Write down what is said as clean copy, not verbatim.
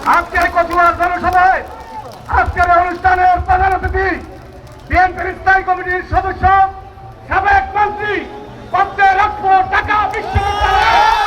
আজকের কচুয়ার জনসভায় আজকের অনুষ্ঠানের প্রধান অতিথি বিএনপির স্থায়ী কমিটির সদস্য সাবেক মন্ত্রী পদ্মে লক্ষ্য ঢাকা বিশ্ববিদ্যালয়